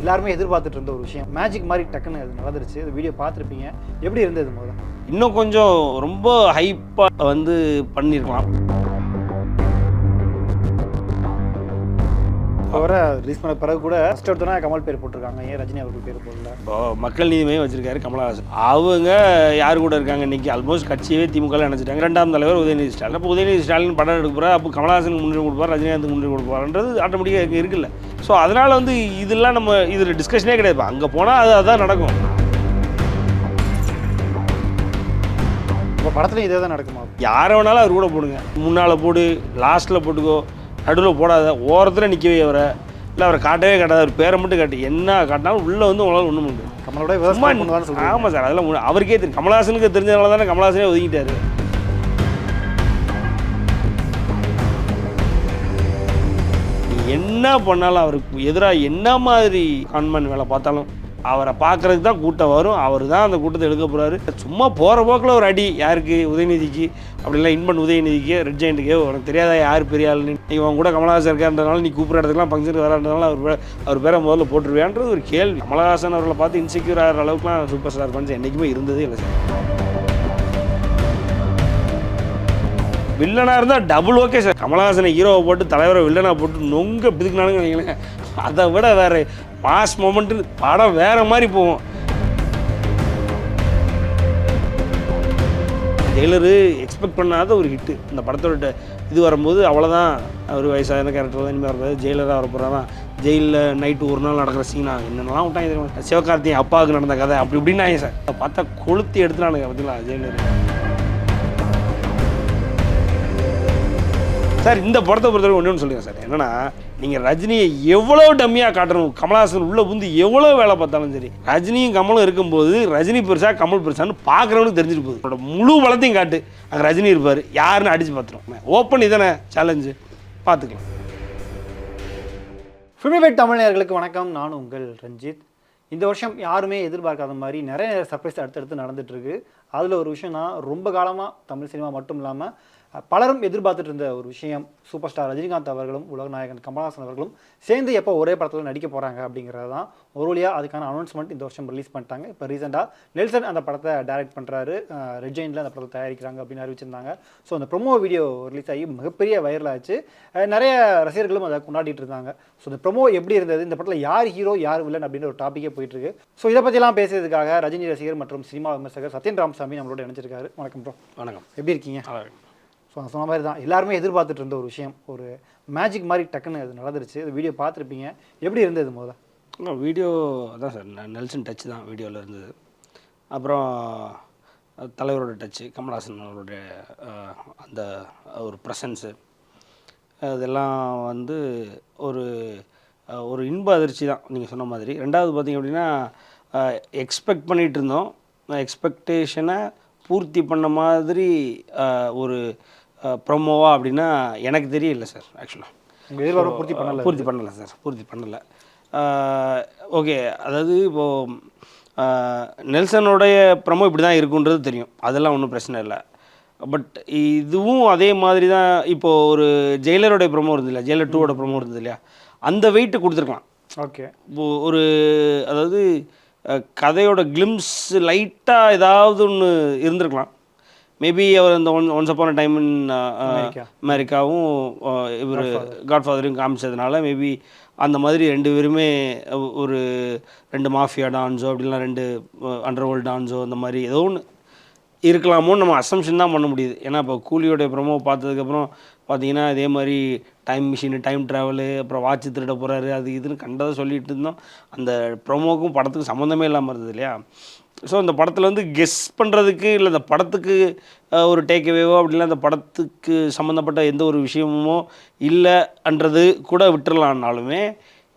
எல்லாருமே எதிர்பார்த்துட்டு இருந்த ஒரு விஷயம் மேஜிக் மாதிரி டக்குன்னு அது நடந்துருச்சு. இந்த வீடியோ பார்த்துருப்பீங்க. எப்படி இருந்தது முதல்ல? இன்னும் கொஞ்சம் ரொம்ப ஹைப்பாக பண்ணியிருக்கலாம். வர ரிலீஸ் பண்ண பிறகு கூட ஃபர்ஸ்ட் எடுத்தோன்னா கமல் பேர் போட்டிருக்காங்க, ஏன் ரஜினி அவர்கள் பேர் போடல? இப்போ மக்கள் நீதி மையம் வச்சிருக்காரு கமலஹாசன். அவங்க யார் கூட இருக்காங்க இன்றைக்கி? ஆல்மோஸ்ட் கட்சியவே திமுக நினச்சிட்டாங்க. இரண்டாம் தலைவர் உதயநிதி ஸ்டாலின். அப்போ உதயநிதி ஸ்டாலின் படம் எடுக்க போகிறார், அப்போ கமலஹாசனுக்கு முன்னுரிமை கொடுப்பார், ரஜினிகாந்துக்கு முன்னுரிமை கொடுப்பாருன்றது ஆட்டோமேட்டிக்காக இருக்குல்ல. ஸோ அதனால் இதெல்லாம் நம்ம இதில் டிஸ்கஷனே கிடையாது. அங்கே போனால் அதுதான் நடக்கும். இப்போ படத்துலையும் இதே தான் நடக்குமா? யாரை வேணாலும் அவர் கூட போடுங்க. முன்னால் போடு, லாஸ்ட்டில் போட்டுக்கோ, நடுவில் போடாத, ஓரத்தில் நிற்கவே அவரை இல்லை, அவரை காட்டவே காட்டாது, அவர் பேரை மட்டும் காட்டு. என்ன காட்டினாலும் உள்ளே உங்களால் ஒன்றும் உண்டு. கமலோட விவசாயம் பண்ணுவான்னு சொல்லுவாங்க. ஆமாம் சார், அதெல்லாம் அவருக்கே தெரியும். கமலஹாசனுக்கு தெரிஞ்சதுனால தானே கமலஹாசனே ஒதுக்கிட்டாரு. என்ன பண்ணாலும் அவருக்கு எதிராக என்ன மாதிரி கான்மன் வேலை பார்த்தாலும் அவரை பார்க்குறதுக்கு தான் கூட்டம் வரும். அவர் தான் அந்த கூட்டத்தை எடுக்க போகிறாரு. சும்மா போகிற போக்கில் ஒரு அடி யாருக்கு? உதயநிதிக்கு. அப்படிலாம் இன்பன் உதயநிதிக்கு, ரெட் ஜெயண்ட்டுக்கே உனக்கு தெரியாதா யார் பெரிய ஆளுன்னு? இவன் கூட கமலஹாசன் இருக்கான்றதுனால நீ கூப்பிட்ற இடத்துக்குலாம் ஃபங்க்ஷனுக்கு வரான்றதுனால அவர் பேரை முதல்ல போட்டுருவேன்றது ஒரு கேள்வி. கமலஹாசன் அவர்களை பார்த்து இன்செக்யூர் ஆகிற அளவுக்குலாம் சூப்பர் ஸ்டார் ஃபன்ஸ் என்றைக்குமே இருந்ததே இல்லை சார். வில்லனாக இருந்தால் டபுள் ஓகே சார். கமலஹாசனை ஹீரோவை போட்டு தலைவரை வில்லனாக போட்டு நொங்க பிதுக்குனானுங்க வைங்களேன், அதை விட வேறு மாஸ் மொமெண்ட்டு படம் வேறு மாதிரி போகும். ஜெயிலரு எக்ஸ்பெக்ட் பண்ணாத ஒரு ஹிட்டு. இந்த படத்தோட இது வரும்போது அவ்வளோதான், அவர் வயசான கேரக்டர் தான் இனிமேல் வரும்போது ஜெயிலராக வர போகிறாதான். ஜெயிலில் நைட்டு ஒரு நாள் நடக்கிற சீனா என்னென்னலாம் விட்டாங்க தெரியுமா? சிவகார்த்திகேயன் அப்பாவுக்கு நடந்த கதை அப்படி இப்படின்னாங்க சார். பார்த்தா கொளுத்தி எடுத்துனானுங்க பார்த்தீங்களா ஜெயிலரு. சார் இந்த படத்தை பொறுத்தவரை ஒன்று சொல்லுங்கள் சார், என்னென்னா நீங்கள் ரஜினியை எவ்வளோ டம்மியாக காட்டணும், கமலஹாசன் உள்ளே புந்து எவ்வளோ வேலை பார்த்தாலும் சரி, ரஜினியும் கமலும் இருக்கும்போது ரஜினி பெருசா கமல் பெருசான்னு பார்க்குறவனுக்கு தெரிஞ்சுட்டு போகுது. அவரோட முழு பலத்தையும் காட்டு, அங்கே ரஜினி இருப்பார், யாருன்னு அடித்து பார்த்துருவோம். ஓப்பன் இதானே சேலஞ்சு, பார்த்துக்கலாம். ஃபில்மிவேட் தமிழ் நேயர்களுக்கு வணக்கம். நான் உங்கள் ரஞ்சித். இந்த வருஷம் யாருமே எதிர்பார்க்காத மாதிரி நிறைய சர்ப்ரைஸ் அடுத்தடுத்து நடந்துகிட்ருக்கு. அதில் ஒரு விஷயம் தான், ரொம்ப காலமாக தமிழ் சினிமா மட்டும் இல்லாமல் பலரும் எதிர்பார்த்துட்டு இருந்த ஒரு விஷயம். சூப்பர் ஸ்டார் ரஜினிகாந்த் அவர்களும் உலகநாயகன் கமலஹாசன் அவர்களும் சேர்ந்து எப்போ ஒரே படத்தில் நடிக்க போகிறாங்க அப்படிங்கிறது தான். ஒரு வழியாக அதுக்கான அனௌன்ஸ்மெண்ட் இந்த வருஷம் ரிலீஸ் பண்ணிட்டாங்க. இப்போ ரீசெண்டாக நெல்சன் அந்த படத்தை டைரக்ட் பண்ணுறாரு, ரெட் ஜெயண்ட்டில் அந்த படத்தை தயாரிக்கிறாங்க அப்படின்னு அறிவிச்சிருந்தாங்க. ஸோ அந்த ப்ரொமோ வீடியோ ரிலீஸ் ஆகி மிகப்பெரிய வைரல் ஆச்சு. நிறைய ரசிகர்களும் அதை கொண்டாடிட்டு இருந்தாங்க. ஸோ இந்த ப்ரொமோ எப்படி இருந்தது, இந்த படத்தில் யார் ஹீரோ யார் வில்லன் அப்படின்ற ஒரு டாப்பிக்கே போயிட்டுருக்கு. ஸோ இதை பற்றிலாம் பேசுறதுக்காக ரஜினி ரசிகர் மற்றும் சினிமா விமர்சகர் சத்யன் ராமசாமி நம்மளோட இணைஞ்சிருக்காரு. வணக்கம் ப்ரோ. வணக்கம். எப்படி இருக்கீங்க? ஸோ நான் சொன்ன மாதிரி தான், எல்லாருமே எதிர்பார்த்துட்டு இருந்த ஒரு விஷயம், ஒரு மேஜிக் மாதிரி டக்குன்னு அது நடந்துருச்சு. இந்த வீடியோ பார்த்துருப்பீங்க. எப்படி இருந்தது முதல்ல? வீடியோ அதான் சார், நெல்சன் டச் தான் வீடியோவில் இருந்தது. அப்புறம் தலைவரோட டச்சு, கமலஹாசன் அவருடைய அந்த ஒரு ப்ரெசன்ஸு, அதெல்லாம் ஒரு ஒரு இன்ப அதிர்ச்சி தான் நீங்கள் சொன்ன மாதிரி. ரெண்டாவது பார்த்திங்க அப்படின்னா, எக்ஸ்பெக்ட் பண்ணிகிட்டு இருந்தோம், எக்ஸ்பெக்டேஷனை பூர்த்தி பண்ண மாதிரி ஒரு ப்ரொமோவா அப்படின்னா எனக்கு தெரியல சார். ஆக்சுவலாக பூர்த்தி பண்ணலை. ஓகே, அதாவது இப்போது நெல்சனுடைய ப்ரொமோ இப்படி தான் இருக்குன்றது தெரியும், அதெல்லாம் ஒன்றும் பிரச்சனை இல்லை. பட் இதுவும் அதே மாதிரி தான். இப்போது ஒரு ஜெயிலருடைய ப்ரொமோ இருந்தது இல்லையா, ஜெயிலர் 2 ப்ரொமோ இருந்தது இல்லையா, அந்த வெயிட்டு கொடுத்துருக்கலாம். ஓகே, ஒரு அதாவது கதையோட கிளிம்ஸ் லைட்டாக ஏதாவது ஒன்று இருந்திருக்கலாம். மேபி அவர் இந்த once upon a time in அமெரிக்காவும் இவர் காட்ஃபாதரையும் காமிச்சதுனால மேபி அந்த மாதிரி 2 பேருமே ஒரு 2 மாஃபியா டான்ஸோ அப்படிலாம் 2 அண்டர்வேர்ல்டு டான்ஸோ அந்த மாதிரி ஏதோ ஒன்று இருக்கலாமோன்னு நம்ம அசம்ஷன் தான் பண்ண முடியுது. ஏன்னா இப்போ கூலியோடைய ப்ரொமோ பார்த்ததுக்கப்புறம் பார்த்தீங்கன்னா இதே மாதிரி டைம் மிஷினு, டைம் ட்ராவலு, அப்புறம் வாட்ச் திருட போகிறாரு, அது இதுன்னு கண்டதை சொல்லிட்டு இருந்தோம். அந்த ப்ரொமோக்கும் படத்துக்கு சம்மந்தமே இல்லாமல் இருந்தது இல்லையா. ஸோ இந்த படத்தில் கெஸ் பண்ணுறதுக்கு இல்லை இந்த படத்துக்கு ஒரு டேக்அவேவோ அப்படிலாம் அந்த படத்துக்கு சம்மந்தப்பட்ட எந்த ஒரு விஷயமோ இல்லைன்றது கூட விட்டுறலான்னாலுமே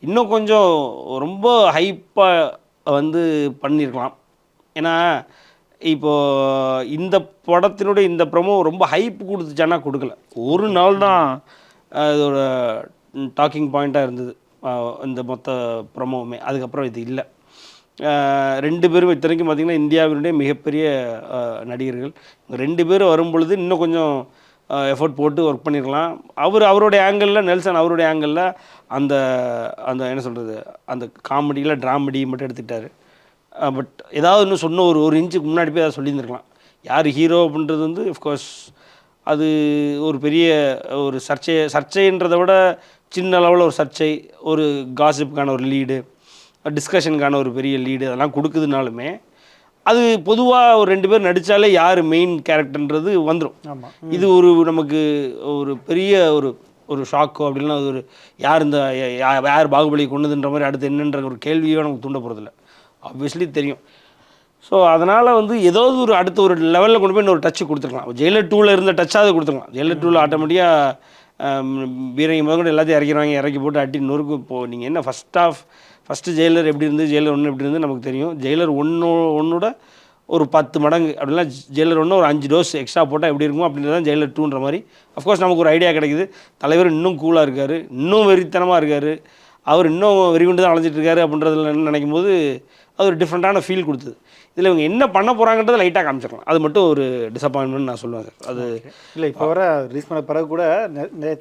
இன்னும் கொஞ்சம் ரொம்ப ஹைப்பாக பண்ணியிருக்கலாம். ஏன்னா இப்போது இந்த படத்தினுடைய இந்த ப்ரொமோ ரொம்ப ஹைப் கொடுத்துச்சானா கொடுக்கல. ஒரு நாள் தான் இதோட டாக்கிங் பாயிண்ட்டாக இருந்தது இந்த மொத்த ப்ரொமோவுமே. அதுக்கப்புறம் இது இல்லை. 2 பேரும் இத்தனைக்கும் பார்த்திங்கன்னா இந்தியாவினுடைய மிகப்பெரிய நடிகர்கள். 2 பேரும் வரும்பொழுது இன்னும் கொஞ்சம் எஃபோர்ட் போட்டு ஒர்க் பண்ணியிருக்கலாம். அவருடைய ஆங்கிளில் நெல்சன் அவருடைய ஆங்கிளில் அந்த அந்த என்ன சொல்கிறது அந்த காமெடியில் ட்ராமெடி மட்டும் எடுத்துக்கிட்டாரு. பட் ஏதாவது இன்னும் சொன்ன ஒரு இன்ச்சுக்கு முன்னாடி போய் அதை சொல்லியிருந்துருக்கலாம். யார் ஹீரோ அப்படின்றது வந்து அஃப்கோர்ஸ் அது ஒரு பெரிய ஒரு சர்ச்சைன்றதை விட சின்ன அளவில் ஒரு சர்ச்சை, ஒரு காசிப்புக்கான ஒரு லீடு, டிஸ்கஷனுக்கான ஒரு பெரிய லீடு அதெல்லாம் கொடுக்குதுனாலுமே அது பொதுவாக ஒரு 2 பேர் நடித்தாலே யார் மெயின் கேரக்டர்ன்றது வந்துடும். ஆமாம். இது ஒரு நமக்கு ஒரு பெரிய ஒரு ஷாக்கோ அப்படின்னா ஒரு யார் இந்த யார் பாகுபலி கொண்டதுன்ற மாதிரி அடுத்து என்னன்ற ஒரு கேள்வியோ நமக்கு தூண்ட போகிறதில்ல. ஆப்வியஸ்லி தெரியும். ஸோ அதனால் வந்து ஏதாவது ஒரு அடுத்த ஒரு லெவலில் கொண்டு போய் இன்னொரு டச்சு கொடுத்துருக்கலாம். ஜெயிலர் 2ல் இருந்த டச்சாவது கொடுத்துருக்கலாம். ஜெயிலர் 2ல் ஆட்டோமேட்டிக்காக பீரங்கி முதல் எல்லாத்தையும் இறக்கி போட்டு அட்டி நொறுக்கு. இப்போது நீங்கள் என்ன ஃபஸ்ட்டு ஜெயிலர் எப்படி இருந்து ஜெயிலர் 1 எப்படி இருந்து நமக்கு தெரியும். ஜெயிலர் ஒன்னோட ஒரு 10 மடங்கு அப்படின்னா ஜெயிலர் 1 ஒரு 5 டோஸ் எக்ஸ்ட்ரா போட்டால் எப்படி இருக்கும் அப்படின்றது தான் ஜெயிலர் 2ன்ற மாதிரி அஃப்கோர்ஸ் நமக்கு ஒரு ஐடியா கிடைக்குது. தலைவர் இன்னும் கூலாக இருக்கார், இன்னும் வெறித்தனமாக இருக்கார், அவர் இன்னும் வெறிகுண்டு தான் அலைஞ்சிட்டு இருக்காரு அப்படின்றதுல நினைக்கும் போது அது ஒரு டிஃப்ரெண்ட்டான ஃபீல் கொடுத்தது. இதில் இவங்க என்ன பண்ண போகிறாங்கன்றதை லைட்டாக காமிச்சிடலாம். அது மட்டும் ஒரு டிசப்பாயின்மெண்ட் நான் சொல்லுவேன் சார். அது இல்லை இப்போ வர ரிலீஸ் பண்ண பிறகு கூட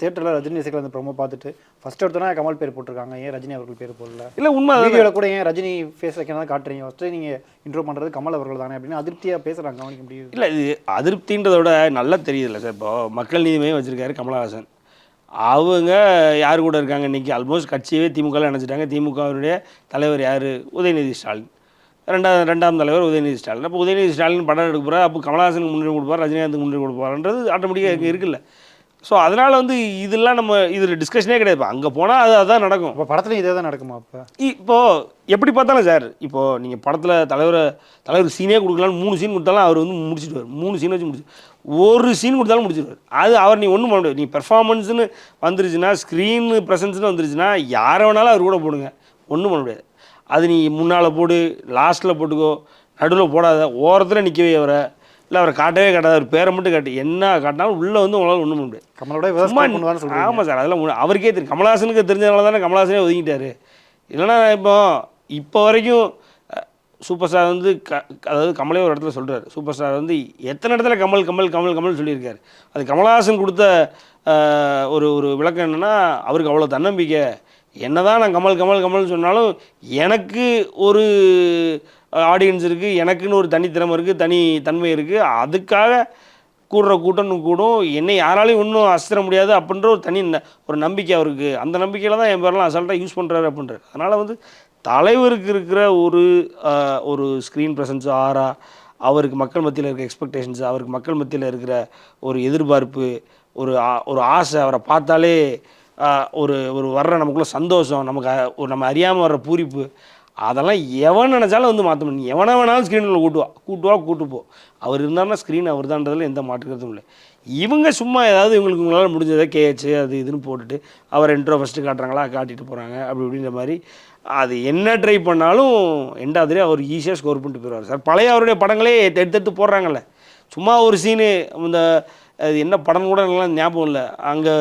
தேட்டரில் ரஜினி இசைக்கில் அந்த ப்ரோமோ பார்த்துட்டு ஃபஸ்ட் எடுத்தோன்னா கமல் பேர் போட்டிருக்காங்க, ஏன் ரஜினி அவர்கள் பேர் போடல? இல்லை உண்மை வீடியோவில் கூட ஏன் ரஜினி ஃபேஸ் வைக்கிறதா காட்டுறீங்க, ஃபஸ்ட்டு நீங்கள் இன்ட்ரோ பண்ணுறது கமல் அவர்கள் தானே அப்படின்னு அதிருப்தியாக பேசுகிறாங்க. கவனிக்க முடியுது. இல்லை இது அதிருப்தின்றதை விட நல்லா தெரியுதுல்ல சார். இப்போ மக்கள் நீதி மையம் வச்சுருக்காரு கமலஹாசன். அவங்க யார் கூட இருக்காங்க இன்றைக்கி? ஆல்மோஸ்ட் கட்சியவே திமுகவில் நினச்சிட்டாங்க. திமுகவுடைய தலைவர் யார்? உதயநிதி ஸ்டாலின். ரெண்டாம் தலைவர் உதயநிதி ஸ்டாலின். அப்போ உதயநிதி ஸ்டாலின் படம் எடுக்க போகிறார், அப்போ கமலஹாசனுக்கு முன்னுரிமை கொடுப்பார், ரஜினிகாந்துக்கு முன்னுரிமை கொடுப்பாருன்றது ஆட்டோமேட்டிக்காக இருக்குல்ல. ஸோ அதனால் வந்து இதெல்லாம் நம்ம இதில் டிஸ்கஷனே கிடையாது. இப்போ அங்கே போனால் அதுதான் நடக்கும். இப்போ படத்துலையும் இதே தான் நடக்குமா? இப்போது எப்படி பார்த்தாலும் சார், இப்போது நீங்கள் படத்தில் தலைவர் சீனே கொடுக்கலான்னு 3 சீன் கொடுத்தாலும் அவர் வந்து முடிச்சுடுவார். 3 சீன் வச்சு ஒரு சீன் கொடுத்தாலும் முடிச்சிடுவார். அது அவர் நீ ஒன்றும் பண்ண முடியாது. நீ பெர்ஃபார்மன்ஸ்னு வந்துருச்சுன்னா, ஸ்க்ரீன் ப்ரெசன்ஸ்னு வந்துருச்சுன்னா யாரை வேணாலும் அவர் கூட போடுங்க, ஒன்றும் பண்ண முடியாது. அது நீ முன்னால் போடு, லாஸ்ட்டில் போட்டுக்கோ, நடுவில் போடாத, ஓரத்தில் நிற்கவே அவரை, இல்லை அவரை காட்டவே காட்டாத, அவர் பேரை மட்டும் காட்டு, என்ன காட்டினாலும் உள்ளே வந்து உங்களால் ஒன்றும் பண்ண முடியாது. கமலோட ஆமாம் சார், அதெல்லாம் அவருக்கே தெரியும். கமலஹாசனுக்கு தெரிஞ்சதுனால தானே கமலஹாசனே ஒதுங்கிட்டார். இல்லைன்னா இப்போ வரைக்கும் சூப்பர் ஸ்டார் வந்து அதாவது கமலே ஒரு இடத்துல சொல்கிறார், சூப்பர் ஸ்டார் வந்து எத்தனை இடத்துல கமல் சொல்லியிருக்காரு. அது கமலஹாசன் கொடுத்த ஒரு விளக்கம் என்னென்னா, அவருக்கு அவ்வளோ தன்னம்பிக்கை. என்ன தான் நான் கமல் சொன்னாலும் எனக்கு ஒரு ஆடியன்ஸ் இருக்குது, எனக்குன்னு ஒரு தனித்திறமை இருக்குது, தனி தன்மை இருக்குது, அதுக்காக கூட்டம் கூடும், என்னை யாராலையும் ஒன்றும் அசைற முடியாது அப்படின்ற ஒரு நம்பிக்கை அவருக்கு. அந்த நம்பிக்கையில் தான் என் பேரெல்லாம் அசால்ட்டாக யூஸ் பண்ணுறாரு அப்படின்றார். அதனால் வந்து தலைவருக்கு இருக்கிற ஒரு ஸ்க்ரீன் ப்ரெசன்ஸு, ஆரா, அவருக்கு மக்கள் மத்தியில் இருக்கிற எக்ஸ்பெக்டேஷன்ஸு, அவருக்கு மக்கள் மத்தியில் இருக்கிற ஒரு எதிர்பார்ப்பு, ஒரு ஆசை, அவரை பார்த்தாலே ஒரு வர்ற நமக்குள்ள சந்தோஷம், நம்ம அறியாமல் வர்ற பூரிப்பு, அதெல்லாம் எவன் நினச்சாலும் வந்து மாற்ற முடியும். எவனை வேணாலும் ஸ்க்ரீனில் கூட்டுப்போ. அவர் இருந்தாருன்னா ஸ்க்ரீன் அவர் தான்றதில் எந்த மாற்றுக்கிறதும் இல்லை. இவங்க சும்மா ஏதாவது இவங்களால் முடிஞ்சதை கேச்சு அது இதுன்னு போட்டுட்டு அவர் இன்ட்ரோ ஃபஸ்ட்டு காட்டுறாங்களா, காட்டிட்டு போகிறாங்க அப்படி இப்படின்ற மாதிரி. அது என்ன ட்ரை பண்ணாலும் எண்டாவதுலேயே அவர் ஈஸியாக ஸ்கோர் பண்ணிட்டு போயிடுவார் சார். பழைய அவருடைய படங்களே எடுத்து போடுறாங்கல்ல, சும்மா ஒரு சீனு, இந்த அது என்ன படம் கூட நல்லா ஞாபகம் இல்லை, அங்கே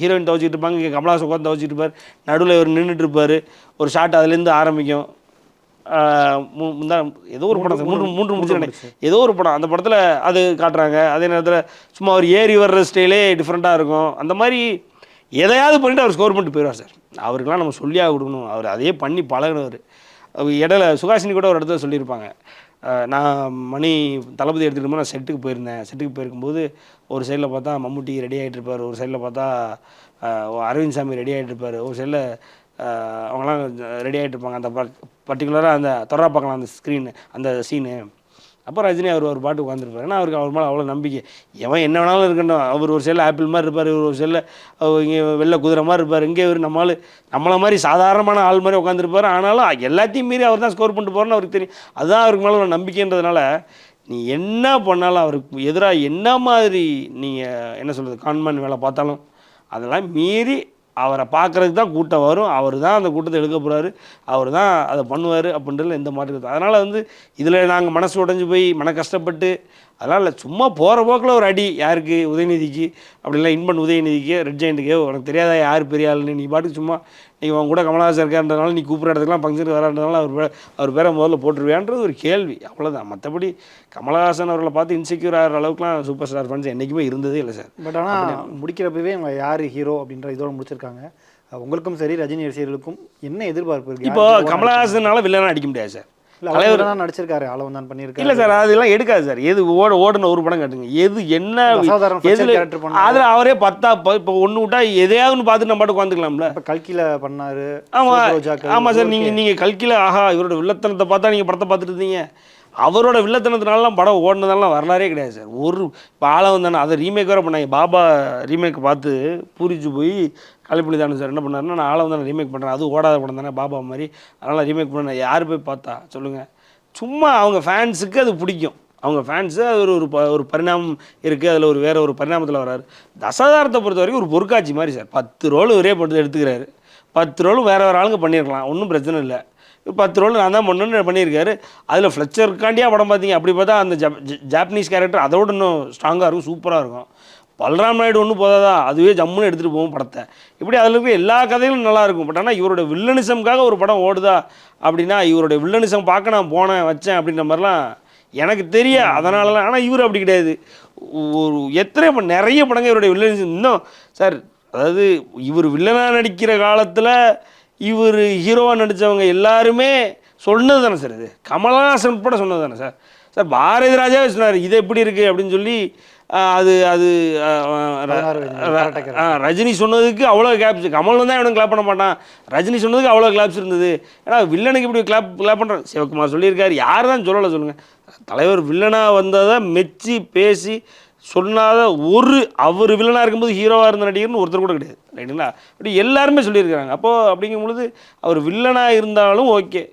ஹீரோயின் துவச்சிட்டு இருப்பாங்க, இங்கே கமலஹாசன் உட்காந்து துவச்சிட்டு இருப்பார், நடுவில் இவர் நின்றுட்டு இருப்பார், ஒரு ஷாட் அதுலேருந்து ஆரம்பிக்கும். ஏதோ ஒரு படம் மூன்று முடிச்சு ஏதோ ஒரு படம், அந்த படத்தில் அது காட்டுறாங்க. அதே நேரத்தில் சும்மா அவர் ஏறி வர்ற ஸ்டைலே டிஃப்ரெண்ட்டாக இருக்கும். அந்த மாதிரி எதையாவது பண்ணிட்டு அவர் ஸ்கோர் பண்ணிட்டு போயிடுவார் சார். அவருக்கெல்லாம் நம்ம சொல்லியாக கொடுக்கணும், அவர் அதையே பண்ணி பழகினவர். இடையில சுகாசினி கூட ஒரு இடத்துல சொல்லியிருப்பாங்க, நான் தளபதி எடுத்துகிட்டு போது நான் செட்டுக்கு போயிருக்கும்போது ஒரு சைடில் பார்த்தா மம்முட்டி ரெடி ஆகிட்டு இருப்பார், ஒரு சைடில் பார்த்தா அரவிந்த் சாமி ரெடி ஆகிட்டு இருப்பார், ஒரு சைடில் அவங்களாம் ரெடி ஆகிட்டு இருப்பாங்க. அந்த பர்டிகுலராக அந்த தொடரா பார்க்கலாம் அந்த அந்த சீனு. அப்போ ரஜினி அவர் ஒரு பாட்டு உட்காந்துருப்பார். ஏன்னா அவருக்கு அவர் மேலே அவ்வளோ நம்பிக்கை. எவன் என்ன வேணாலும் இருக்கட்டும், அவர் ஒரு சைடில் ஆப்பிள் மாதிரி இருப்பார், இவர் ஒரு சைடில் இங்கே வெள்ளை குதிரை மாதிரி இருப்பார், இங்கே இவர் நம்மளை மாதிரி சாதாரணமான ஆள் மாதிரி உட்காந்துருப்பார். ஆனாலும் எல்லாத்தையும் மீறி அவர் தான் ஸ்கோர் பண்ணிட்டு போகிறோன்னு அவருக்கு தெரியும். அதுதான் அவருக்கு மேலே ஒரு நம்பிக்கைன்றதுனால நீ என்ன பண்ணாலும், அவருக்கு எதிராக என்ன மாதிரி நீங்கள் என்ன சொல்கிறது கான்மேன் வேலை பார்த்தாலும் அதெல்லாம் மீறி அவரை பார்க்குறதுக்கு தான் கூட்டம் வரும். அவர் தான் அந்த கூட்டத்தை எடுக்க போகிறாரு, அவர் தான் அதை பண்ணுவார் அப்படின்றதுல எந்த மாற்று. அதனால் வந்து இதில் நாங்கள் மனசு உடைஞ்சு போய் கஷ்டப்பட்டு அதனால் சும்மா போகிற போக்கில் ஒரு அடி யாருக்கு உதயநிதிக்கு அப்படிலாம் இன்பன் உதயநிதிக்கு ரெட் ஜெயண்ட்டுக்கு உனக்கு தெரியாதா யார் பெரிய ஆளுன்னு நீ பாட்டுக்கு சும்மா நீ உன் கூட கமலஹாசன் இருக்கான்றதுனால நீ கூப்பிட்ற இடத்துக்குலாம் ஃபங்க்ஷனுக்கு வரான்றதுனால அவர் பேரை முதல்ல போட்டுருவியான்றது ஒரு கேள்வி அவ்வளோதான். மற்றபடி கமலஹாசன் அவர்களை பார்த்து இன்செக்யூர் ஆகிற அளவுக்குலாம் சூப்பர் ஸ்டார் ஃபேன்ஸ் என்றைக்குமே இருந்ததே இல்லை சார். பட் ஆனால் முடிக்கிறப்பவே அவங்க யார் ஹீரோ அப்படின்ற இதோட முடிச்சிருக்காங்க. உங்களுக்கும் சரி ரஜினி ரசிகர்களுக்கும் என்ன எதிர்பார்ப்பு இருக்குது? இப்போ கமலஹாசனால வில்லனா அடிக்க முடியாது சார். தலைவர் நடிச்சிருக்காரு, அளவன் தான் பண்ணியிருக்காரு. இல்லை சார் அதெல்லாம் எடுக்காது சார். எது ஓடுன ஒரு படம் காட்டுங்க, எது என்ன அதில் அவரே இப்போ ஒன்று விட்டா எதையாவது ஒன்று பார்த்துட்டு நம்ம பாட்டு உட்காந்துக்கலாம்ல. இப்போ கல்கியில் பண்ணாரு. ஆமாம் சார். நீங்கள் கல்கியில் ஆஹா இவரோட வில்லத்தனத்தை பார்த்தா நீங்கள் படத்தை பார்த்துட்டு இருந்தீங்க. அவரோட வில்லத்தனத்தினாலாம் படம் ஓடினதெல்லாம் வரலாறே கிடையாது சார். ஒரு இப்போ ஆளவன் தானே அதை ரீமேக் வேறு பண்ணாங்க. பாபா ரீமேக் பார்த்து பூரிச்சு போய் கலைப்புலி தானே சார் என்ன பண்ணாருன்னா நான் ஆளவன் தானே ரீமேக் பண்ணுறேன், அது ஓடாத படம் தானே பாபா மாதிரி, அதனால் ரீமேக் பண்ண யார் போய் பார்த்தா சொல்லுங்கள். சும்மா அவங்க ஃபேன்ஸுக்கு அது பிடிக்கும். அவங்க ஃபேன்ஸு அது ஒரு பரிணாமம் இருக்குது, அதில் வேறு ஒரு பரிணாமத்தில் வர்றாரு. தசாதாரத்தை பொறுத்த வரைக்கும் ஒரு பொருட்காட்சி மாதிரி சார். 10 ரோல் ஒரே போட்டு எடுத்துக்கிறாரு. 10 ரோலும் வேறு ஆளுங்க பண்ணியிருக்கலாம், ஒன்றும் பிரச்சனை இல்லை. 10 ரோல் நான் தான் பண்ணணுன்னு பண்ணியிருக்காரு. அதில் ஃப்ளெச்சருக்காண்டியாக படம் பார்த்தீங்க, அப்படி பார்த்தா அந்த ஜாப்பனீஸ் கேரக்டர் அதோட இன்னும் ஸ்ட்ராங்காக இருக்கும், சூப்பராக இருக்கும். பல்ராம் நாயுடு ஒன்றும் போதாதா, அதுவே ஜம்முன்னு எடுத்துகிட்டு போகும் படத்தை. இப்படி அதில் இருக்க எல்லா கதைகளும் நல்லாயிருக்கும். பட் ஆனால் இவரோட வில்லனிசம்காக ஒரு படம் ஓடுதா அப்படின்னா இவருடைய வில்லனிசம் பார்க்க நான் போனேன் வச்சேன் அப்படின்ற மாதிரிலாம் எனக்கு தெரிய. அதனாலலாம் ஆனால் இவர் அப்படி கிடையாது. ஒரு நிறைய படங்கள் இவருடைய வில்லனிசம் இன்னும் சார். அதாவது இவர் வில்லனாக நடிக்கிற காலத்தில் இவர் ஹீரோவாக நடித்தவங்க எல்லாருமே சொன்னது தானே சார். இது கமலஹாசன் உட்பட சொன்னது தானே சார். சார் பாரதி ராஜாவே சொன்னார் இது எப்படி இருக்குது அப்படின்னு சொல்லி. அது ரஜினி சொன்னதுக்கு அவ்வளோ கிளாப்ஸ், கமல் தான் இவனும் கிளாப் பண்ண மாட்டான், ரஜினி சொன்னதுக்கு அவ்வளோ கிளாப்ஸ் இருந்தது. ஏன்னா வில்லனுக்கு இப்படி கிளாப் பண்ணுறான். சிவகுமார் சொல்லியிருக்காரு, யார் தான் சொல்லலை சொல்லுங்கள். தலைவர் வில்லனாக வந்ததை மெச்சி பேசி சொன்னாத அவர் வில்லனாக இருக்கும்போது ஹீரோவாக இருந்த நடிகர்னு ஒருத்தர் கூட கிடையாது, ரைட்டுங்களா? அப்படி எல்லாருமே சொல்லியிருக்கிறாங்க. அப்போது அப்படிங்கும் பொழுது அவர் வில்லனாக இருந்தாலும் ஓகே,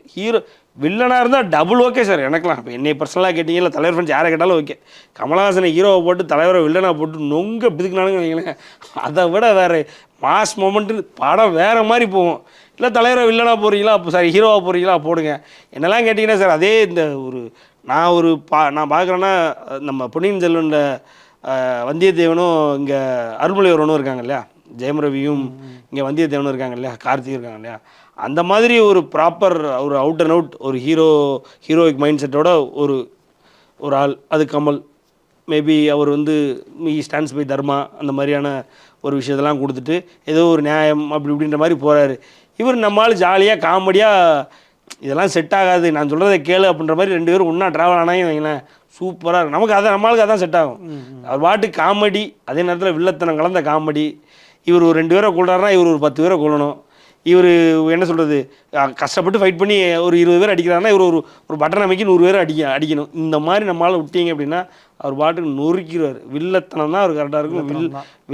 வில்லனாக இருந்தால் டபுள் ஓகே சார் எனக்குலாம். இப்போ என்னை பர்சனலாக கேட்டிங்கல்ல, தலைவர் ஃப்ரெண்ட்ஸ் யாரை கேட்டாலும் ஓகே. கமலஹாசனை ஹீரோவை போட்டு தலைவரை வில்லனாக போட்டு நொங்க பிதுக்குனாலுங்க வைங்களேன், அதை விட வேறு மாஸ் மொமெண்ட்டு படம் வேறு மாதிரி போகும். இல்லை தலைவரை வில்லனாக போகிறீங்களா, அப்போ சார் ஹீரோவாக போகிறீங்களா போடுங்க. என்னெல்லாம் கேட்டிங்கன்னா சார் அதே இந்த நான் பார்க்குறேன்னா நம்ம பொன்னியின் செல்வனில் வந்தியத்தேவனும் இங்கே அருள்மொழிவர்மனும் இருக்காங்க இல்லையா, ஜெயம் ரவியும் இங்கே வந்தியத்தேவனும் இருக்காங்க இல்லையா, கார்த்திக் இருக்காங்க இல்லையா, அந்த மாதிரி ஒரு ப்ராப்பர் ஒரு அவுட் அண்ட் அவுட் ஒரு ஹீரோயிக் மைண்ட் செட்டோட ஒரு ஆள் அது கமல். மேபி அவர் ஸ்டாண்ட்ஸ் பை தர்மா அந்த மாதிரியான ஒரு விஷயத்தெல்லாம் கொடுத்துட்டு ஏதோ ஒரு நியாயம் அப்படி இப்படின்ற மாதிரி போகிறாரு. இவர் நம்மளால் ஜாலியாக காமெடியாக இதெல்லாம் செட் ஆகாது நான் சொல்கிறத கேளு அப்படின்ற மாதிரி 2 பேரும் ஒன்றா ட்ராவல் ஆனாயும் வைங்களேன் சூப்பராக இருக்கும். நம்மளுக்கு அதான் செட் ஆகும். அவர் பாட்டு காமெடி, அதே நேரத்தில் வில்லத்தனம் கலந்த காமெடி. இவர் ஒரு 2 பேரை கொள்றாருன்னா இவர் ஒரு 10 பேரை கொள்ளணும். இவர் என்ன சொல்கிறது, கஷ்டப்பட்டு ஃபைட் பண்ணி ஒரு 20 பேர் அடிக்கிறாருன்னா இவர் ஒரு பட்டன் அமைக்கி 100 பேர் அடிக்கணும். இந்த மாதிரி நம்மளால் விட்டீங்க அப்படின்னா அவர் பாட்டுக்கு நொறுக்கிறார். வில்லத்தனம் தான் அவர் கரெக்டாக இருக்கும்.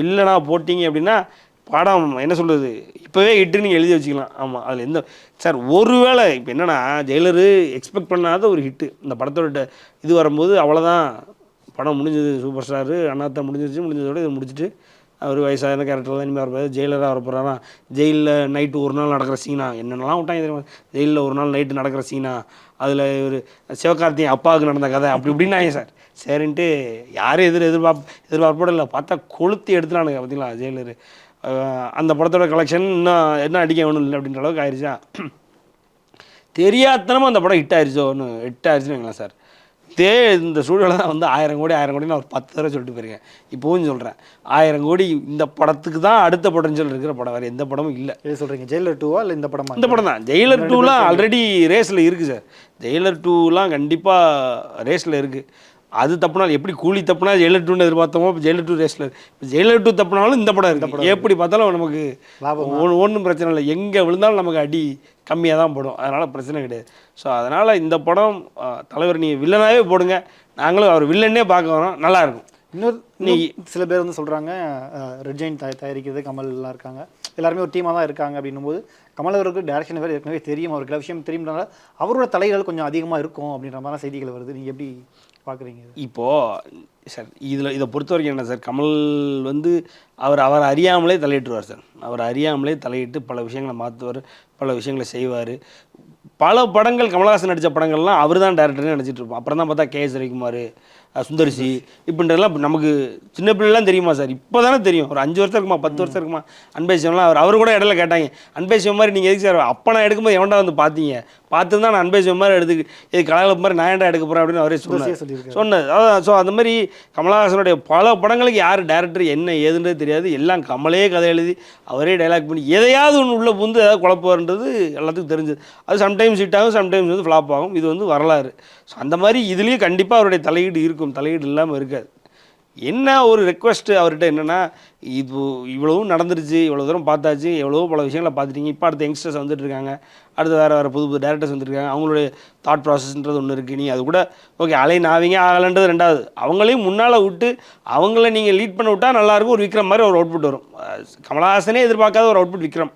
வில்லனாக போட்டிங்க அப்படின்னா படம் என்ன சொல்கிறது இப்போவே இட்டு நீங்கள் எழுதி வச்சுக்கலாம். ஆமாம், அதில் எந்த சார் ஒருவேளை இப்போ என்னென்னா ஜெயிலரு எக்ஸ்பெக்ட் பண்ணாத ஒரு ஹிட்டு இந்த படத்தோட இது வரும்போது அவ்வளோதான், படம் முடிஞ்சது. சூப்பர் ஸ்டாரு அண்ணாத்த முடிஞ்சதோடு இதை முடிச்சுட்டு அவர் வயசான கேரக்டர் தான் இனிமேல் வரப்போது, ஜெயிலராக வரப்போகிறாரா, ஜெயிலில் நைட்டு ஒரு நாள் நடக்கிற சீனா என்னென்னலாம் விட்டாங்க தெரியுமா, ஜெயிலில் ஒரு நாள் நைட்டு நடக்கிற சீனா, அதில் ஒரு சிவகார்த்திகேயன் அப்பாவுக்கு நடந்த கதை அப்படி இப்படின்னாங்க சார். சரின்ட்டு யாரும் எதிர்பார்ப்போட இல்லை, பார்த்தா கொளுத்தி எடுத்துலானுங்க பார்த்தீங்களா ஜெயிலரு. அந்த படத்தோட கலெக்ஷன் இன்னும் என்ன அடிக்க வேணும் இல்லை அப்படின்ற அளவுக்கு ஆயிடுச்சா, தெரியாதனமாக அந்த படம் ஹிட் ஆயிடுச்சுன்னு வைங்களேன் சார். இந்த சூழலில் தான் 1000 கோடி நான் ஒரு 10 தடவை சொல்லிட்டு போயிருக்கேன். இப்போவும் சொல்கிறேன், 1000 கோடி இந்த படத்துக்கு தான் அடுத்த பொட்டன்ஷியல் இருக்கிற படம், வேறு எந்த படமும் இல்லை. எது சொல்கிறீங்க, ஜெயிலர் 2வா இல்லை இந்த படம்? இந்த படம் தான். ஜெயிலர் 2லாம் ஆல்ரெடி ரேஸில் இருக்குது சார். ஜெயிலர் 2லாம் கண்டிப்பாக ரேஸில் இருக்குது. அது தப்புனால் எப்படி கூலி தப்புனா ஜெயிலர் 2ன்னு எதிர்பார்த்தோமோ இப்போ ஜெயிலர் 2 ரேஸில் இப்போ ஜெயிலர் 2 தப்புனாலும் இந்த படம் இருக்குது. எப்படி பார்த்தாலும் நமக்கு ஒன்றும் பிரச்சனை இல்லை, எங்கே விழுந்தாலும் நமக்கு அடி கம்மியாக தான் போடும், அதனால் பிரச்சனை கிடையாது. ஸோ அதனால் இந்த படம் தலைவர் நீங்கள் வில்லனாகவே போடுங்க, நாங்களும் அவர் வில்லன்னே பார்க்க வரோம், நல்லாயிருக்கும். சில பேர் சொல்கிறாங்க ரெட் ஜெயின் தயாரிக்கிறது கமல்லாம் இருக்காங்க, எல்லாருமே ஒரு டீமாக தான் இருக்காங்க. அப்படின்னும்போது கமல் அவருக்கு டேரக்ஷன் வேறு ஏற்கனவே தெரியும், அவருக்கு எல்லா விஷயம் தெரியும்னால அவரோட தலைகள் கொஞ்சம் அதிகமாக இருக்கும் அப்படின்ற மாதிரி செய்திகள் வருது. நீங்கள் எப்படி பார்க்குறீங்க? இப்போது சார் இதை பொறுத்த வரைக்கும் என்ன சார், கமல் அவர் அறியாமலே தலையிட்டுருவார் சார். அவர் அறியாமலே தலையிட்டு பல விஷயங்களை மாற்றுவார், பல விஷயங்களை செய்வார். பல படங்கள் கமலஹாசன் நடித்த படங்கள்லாம் அவர் தான் டேரக்டர்னு நினச்சிட்டு இருப்போம். அப்புறம் தான் பார்த்தா கே.எஸ். ரவிக்குமார், சுந்தரிசி இப்படின்றதெல்லாம் நமக்கு சின்ன பிள்ளைலாம் தெரியுமா சார்? இப்போ தானே தெரியும். ஒரு 5 வருஷம் இருக்குமா 10 வருஷம் இருக்குமா அன்பே சிவம்லாம் அவர் கூட இடையில கேட்டாங்க, அன்பே சிவம் மாதிரி நீங்கள் எதுக்கு சார் அப்போ நான் எடுக்கும்போது எவன்டா வந்து பார்த்தீங்க, பார்த்து தான் நான் அன்பே சிவம் மாதிரி இது கலகலப்பு மாதிரி நான் ஏன்டா எடுக்க போகிறேன் அப்படின்னு அவரே சொன்னது. அதான். ஸோ அந்த மாதிரி கமலஹாசனுடைய பல படங்களுக்கு யார் டேரக்டர் என்ன ஏதுன்றது தெரியாது. எல்லாம் கமலே கதை எழுதி அவரே டைலாக் பண்ணி எதையாவது ஒன்று உள்ளே புந்து ஏதாவது குழப்பம்ன்றது எல்லாத்துக்கும் தெரிஞ்சது. அது சம்டைம்ஸ் ஹிட் ஆகும், சம்டைம்ஸ் வந்து ஃப்ளாப் ஆகும். இது வந்து வரலாறு. ஸோ அந்த மாதிரி இதுலேயும் கண்டிப்பாக அவருடைய தலையீடு இருக்கும், தலையீடு இல்லாமல் இருக்காது. என்ன ஒரு ரெக்வஸ்ட்டு அவர்கிட்ட என்னென்னா, இது இவ்வளவும் நடந்துருச்சு, இவ்வளோ தூரம் பார்த்தாச்சு, எவ்வளவோ பல விஷயங்களை பார்த்துட்டீங்க. இப்போ அடுத்த யங்ஸ்டர்ஸ் வந்துட்டுருக்காங்க, அடுத்து வேறு புது புது டேரக்டர்ஸ் வந்துருக்காங்க. அவங்களுடைய தாட் ப்ராசஸ்ன்றது ஒன்று இருக்குது. நீ அது கூட ஓகே அலைன் ஆவீங்க ஆகலைன்றது ரெண்டாவது. அவங்களையும் முன்னால் விட்டு அவங்கள நீங்கள் லீட் பண்ண விட்டால் நல்லாயிருக்கும். ஒரு விக்ரம் மாதிரி ஒரு அவுட்புட் வரும். கமலஹாசனே எதிர்பார்க்காத ஒரு அவுட்புட் விக்ரம்.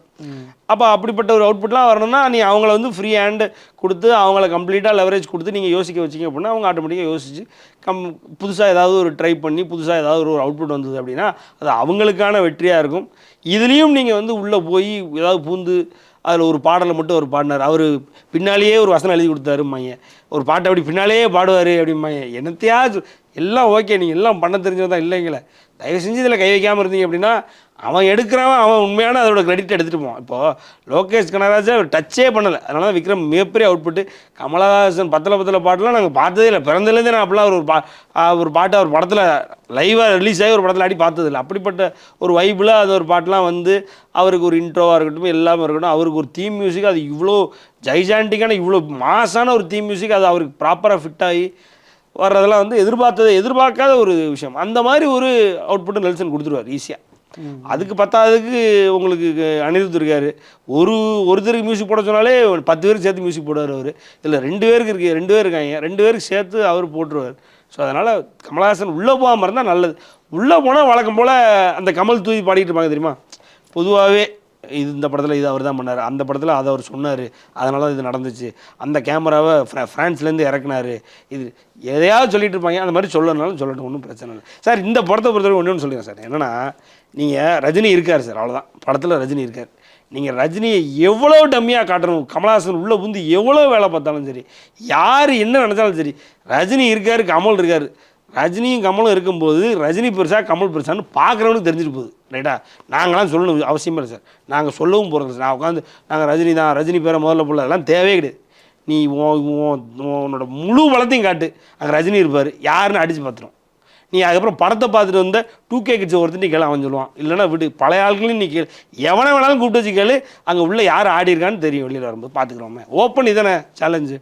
அப்போ அப்படிப்பட்ட ஒரு அவுட்புட்லாம் வரணும்னா நீ அவங்கள வந்து ஃப்ரீ ஹேண்டு கொடுத்து அவங்கள கம்ப்ளீட்டாக லெவரேஜ் கொடுத்து நீங்கள் யோசிக்க வச்சிங்க அப்படின்னா அவங்க ஆட்டோமேட்டிக்காக யோசிச்சு புதுசாக ஏதாவது ஒரு ட்ரை பண்ணி புதுசாக ஏதாவது ஒரு அவுட்புட் வந்தது அப்படின்னா அது அவங்களுக்கான வெற்றியாக இருக்கும். இதுலேயும் நீங்கள் வந்து உள்ளே போய் ஏதாவது பூந்து அதில் ஒரு பாடலை மட்டும் ஒரு பாடினார், அவர் பின்னாலேயே ஒரு வசனம் எழுதி கொடுத்தாருமாங்க, ஒரு பாட்டை அப்படி பின்னாலேயே பாடுவார் அப்படிம்பாங்க. என்னத்தையாச்சும் எல்லாம் ஓகே, நீங்கள் எல்லாம் பண்ண தெரிஞ்சதான் இல்லைங்களே. தயவு செஞ்சு இதில் கை வைக்காமல் இருந்தீங்க அப்படின்னா அவன் எடுக்கிறவன் அவன் உண்மையான அதோட கிரெடிட் எடுத்துகிட்டு போவான். இப்போது லோகேஷ் கனகராஜா டச்சே பண்ணலை, அதனால தான் விக்ரம் மிகப்பெரிய அவுட்புட்டு. கமலஹாசன் பத்தல பாட்டுலாம் நாங்கள் பார்த்ததே இல்லை. பிறந்ததுலேருந்தே நான் அப்படிலாம் ஒரு பாட்டு அவர் படத்தில் லைவாக ரிலீஸ் ஆகி ஒரு படத்தில் ஆடி பார்த்ததில்லை. அப்படிப்பட்ட ஒரு வைபிள் அது ஒரு பாட்டெலாம் வந்து அவருக்கு ஒரு இன்ட்ரோவாக இருக்கட்டும் எல்லாமே இருக்கட்டும், அவருக்கு ஒரு தீம் மியூசிக் அது இவ்வளோ ஜைஜான்டிக்கான இவ்வளோ மாசான ஒரு தீம் மியூசிக் அது அவருக்கு ப்ராப்பராக ஃபிட் ஆகி வர்றதெல்லாம் வந்து எதிர்பார்க்காத ஒரு விஷயம். அந்த மாதிரி ஒரு அவுட்புட்டு நெல்சன் கொடுத்துருவார் ஈஸியாக. அதுக்கு பத்தாவதுக்கு உங்களுக்கு அனிருத் இருக்காரு, ஒருத்தருக்கு மியூசிக் போட சொன்னாலே 10 பேருக்கு சேர்த்து மியூசிக் போடுவார் அவர். இதில் 2 பேருக்கு இருக்குது, 2 பேர் இருக்காங்க, 2 பேருக்கு சேர்த்து அவர் போட்டுருவார். ஸோ அதனால் கமலஹாசன் உள்ளே போகாமல் இருந்தால் நல்லது. உள்ளே போனால் வழக்கம் போல் அந்த கமல் தூதி பாடிட்டு இருப்பாங்க தெரியுமா. பொதுவாகவே இந்த படத்தில் இது அவர் தான் பண்ணார், அந்த படத்தில் அதை அவர் சொன்னார், அதனால இது நடந்துச்சு, அந்த கேமராவை ஃப்ரான்ஸ்லேருந்து இறக்குனாரு, இது எதையாவது சொல்லிட்டு இருப்பாங்க. அந்த மாதிரி சொல்லணும்னாலும் சொல்லட்டும், ஒன்றும் பிரச்சனை இல்லை சார். இந்த படத்தை பொறுத்தவரை ஒன்று சொல்லுங்கள் சார். என்னென்னா நீங்கள் ரஜினி இருக்கார் சார், அவ்வளோதான். படத்தில் ரஜினி இருக்கார். நீங்கள் ரஜினியை எவ்வளோ டம்மியாக காட்டணும், கமலஹாசன் உள்ளே புந்து எவ்வளோ வேலை பார்த்தாலும் சரி, யார் என்ன நினச்சாலும் சரி, ரஜினி இருக்கார், கமல் இருக்கார். ரஜினியும் கமலும் இருக்கும்போது ரஜினி பெருசா கமல் பெருசான்னு பார்க்குறவனுக்கு தெரிஞ்சுட்டு போகுது. ரைட்டா? நாங்களாம் சொல்லணும் அவசியமே இல்லை சார், நாங்கள் சொல்லவும் போகிறது சார். நான் உட்காந்து நாங்கள் ரஜினி தான், ரஜினி பேரை முதல்ல போடல, அதெல்லாம் தேவையே கிடையாது. நீ உன்னோட முழு பலத்தையும் காட்டு, அங்கே ரஜினி இருப்பார், யாருன்னு அடித்து பார்த்துரும். நீ அதுக்கப்புறம் படத்தை பார்த்துட்டு வந்த 2K கிட்ஸ் ஒருத்தர் நீ கேளு, அவன் சொல்லுவான். இல்லைனா விட்டு பழைய ஆட்களையும் நீ கேளு, எவனை வேணாலும் கூப்பிட்டு வச்சு கேளு, அங்கே உள்ள யார் ஆடி இருக்கான்னு தெரியும். வெளியில் வரும்போது பார்த்துக்கிறோமே, ஓப்பன் இதானே சேலஞ்சு,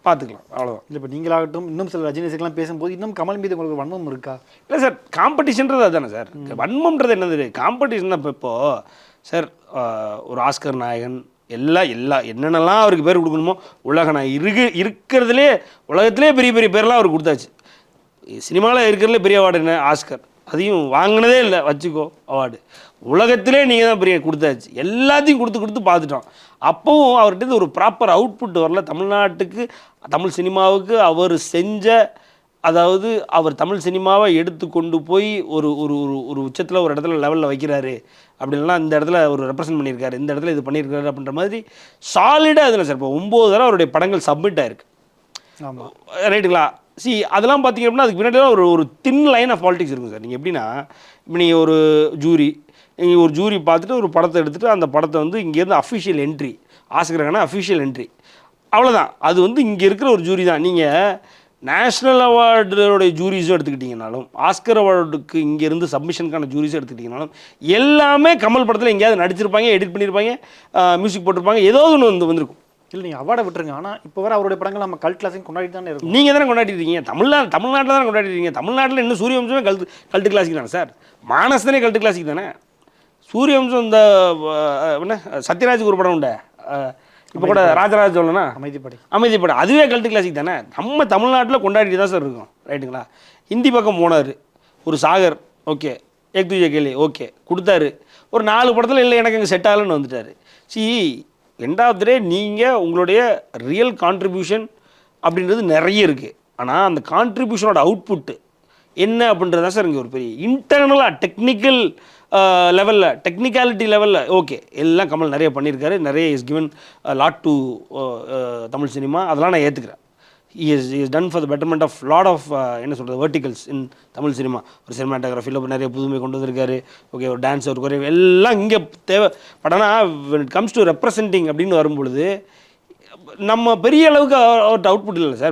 பார்த்துக்கலாம், அவ்வளோதான். இல்லை இப்போ நீங்களாகட்டும் இன்னும் சில ரஜினிஸ்க்கெலாம் பேசும்போது இன்னும் கமல் மீது உங்களுக்கு வன்மம் இருக்கா? இல்லை சார், காம்படிஷன்றது அதுதானே சார். வன்மம்ன்றது என்னது? காம்படிஷன் தான். இப்போது சார் ஒரு ஆஸ்கர் நாயகன் என்னென்னலாம் அவருக்கு பேர் கொடுக்கணுமோ உலக நாயகன் இருக்கிறதுலே உலகத்திலே பெரிய பெரிய பேர்லாம் அவருக்கு கொடுத்தாச்சு. சினிமாவில் இருக்கிறதுலே பெரிய அவார்டு என்ன? ஆஸ்கர். அதையும் வாங்கினதே இல்லை வச்சுக்கோ அவார்டு. உலகத்திலே நீங்கள் தான் பெரிய கொடுத்தாச்சு. எல்லாத்தையும் கொடுத்து பார்த்துட்டோம். அப்போவும் அவர்கிட்ட ஒரு ப்ராப்பர் அவுட்புட் வரல. தமிழ்நாட்டுக்கு தமிழ் சினிமாவுக்கு அவர் செஞ்ச, அதாவது அவர் தமிழ் சினிமாவை எடுத்து கொண்டு போய் ஒரு ஒரு ஒரு உச்சத்தில் ஒரு இடத்துல லெவலில் வைக்கிறாரு அப்படின்லாம், இந்த இடத்துல ஒரு ரெப்ரசன்ட் பண்ணியிருக்காரு, இந்த இடத்துல இது பண்ணியிருக்காரு அப்படின்ற மாதிரி சாலிடாக அதில் சார். இப்போ 9 தடவை அவருடைய படங்கள் சப்மிட் ஆயிருக்கு. ஆமாம், ரைட்டுங்களா? அதெல்லாம் பார்த்தீங்க அப்படின்னா அதுக்கு பின்னாடி ஒரு தின் லைன் ஆஃப் பாலிடிக்ஸ் இருக்கும் சார். நீங்கள் எப்படின்னா, இப்போ நீங்கள் ஒரு ஜூரி பார்த்துட்டு ஒரு படத்தை எடுத்துகிட்டு அந்த படத்தை வந்து இங்கேருந்து அஃபிஷியல் என்ட்ரி, ஆஸ்கருக்கான அஃபிஷியல் என்ட்ரி, அவ்வளோதான். அது வந்து இங்கே இருக்கிற ஒரு ஜூரி தான். நீங்கள் நேஷ்னல் அவார்டோடைய ஜூரிஸும் எடுத்துக்கிட்டிங்கனாலும், ஆஸ்கர் அவார்டுக்கு இங்கேருந்து சப்மிஷனுக்கான ஜூரிஸும் எடுத்துக்கிட்டிங்கனாலும், எல்லாமே கமல் படத்தில் எங்கேயாவது நடிச்சிருப்பாங்க, எடிட் பண்ணியிருப்பாங்க, மியூசிக் போட்டிருப்பாங்க, ஏதோ ஒன்று வந்திருக்கும். இல்லை நீங்கள் அவார்டை விட்டுருங்க, ஆனால் இப்போ வர அவருடைய படங்கள் நம்ம கல்ட் கிளாஸிங் கொண்டாடிட்டு தானே இருக்கும். நீங்கள் தானே கொண்டாடிருக்கீங்க, தமிழ்நாட்டில் தானே கொண்டாடிருக்கீங்க. தமிழ்நாட்டில் இன்னும் சூரியவம்சமே கல்ட்டு கிளாசிக் தானே சார். மானஸ் தானே கல்ட்டு கிளாசிக் தானே. சூரியவம்சம் இந்த என்ன சத்யராஜுக்கு ஒரு படம் உண்டு, இப்போ கூட ராஜராஜ சோழனா அமைதிப்படை, அதுவே கல்ட்டு கிளாசிக் தானே. நம்ம தமிழ்நாட்டில் கொண்டாடிட்டு தான் சார் இருக்கோம். ரைட்டுங்களா? ஹிந்தி பக்கம் போனார், ஒரு சாகர், ஓகே, ஏக் துஜே கேலி, ஓகே கொடுத்தாரு. ஒரு 4 படத்தில் இல்லை எனக்கு அங்கே செட் ஆகலன்னு வந்துட்டார். எண்ட் ஆஃப் த டே நீங்கள் உங்களுடைய ரியல் கான்ட்ரிபியூஷன் அப்படின்றது நிறைய இருக்குது. ஆனால் அந்த கான்ட்ரிபியூஷனோட அவுட்புட்டு என்ன அப்படின்றது தான் சார் இங்கே ஒரு பெரிய இன்டர்னலாக டெக்னிக்கல் லெவலில், டெக்னிக்காலிட்டி லெவலில் ஓகே எல்லாம் கமல் நிறைய பண்ணியிருக்காரு, நிறைய is given lot to Tamil cinema, அதெல்லாம் நான் ஏற்றுக்கிறேன். Is done for the betterment of lot of என்ன சொல்கிறது வெர்டிகல்ஸ் இன் தமிழ் சினிமா. ஒரு சினிமாட்டோகிராஃபியில் நிறைய புதுமை கொண்டு வந்திருக்காரு. ஓகே, ஒரு டான்ஸ், ஒரு குறை எல்லாம் இங்கே தேவை. பட் ஆனால் when it comes to representing அப்படின்னு வரும்பொழுது நம்ம பெரிய அளவுக்கு அவர்கிட்ட அவுட்புட் இல்லை சார்.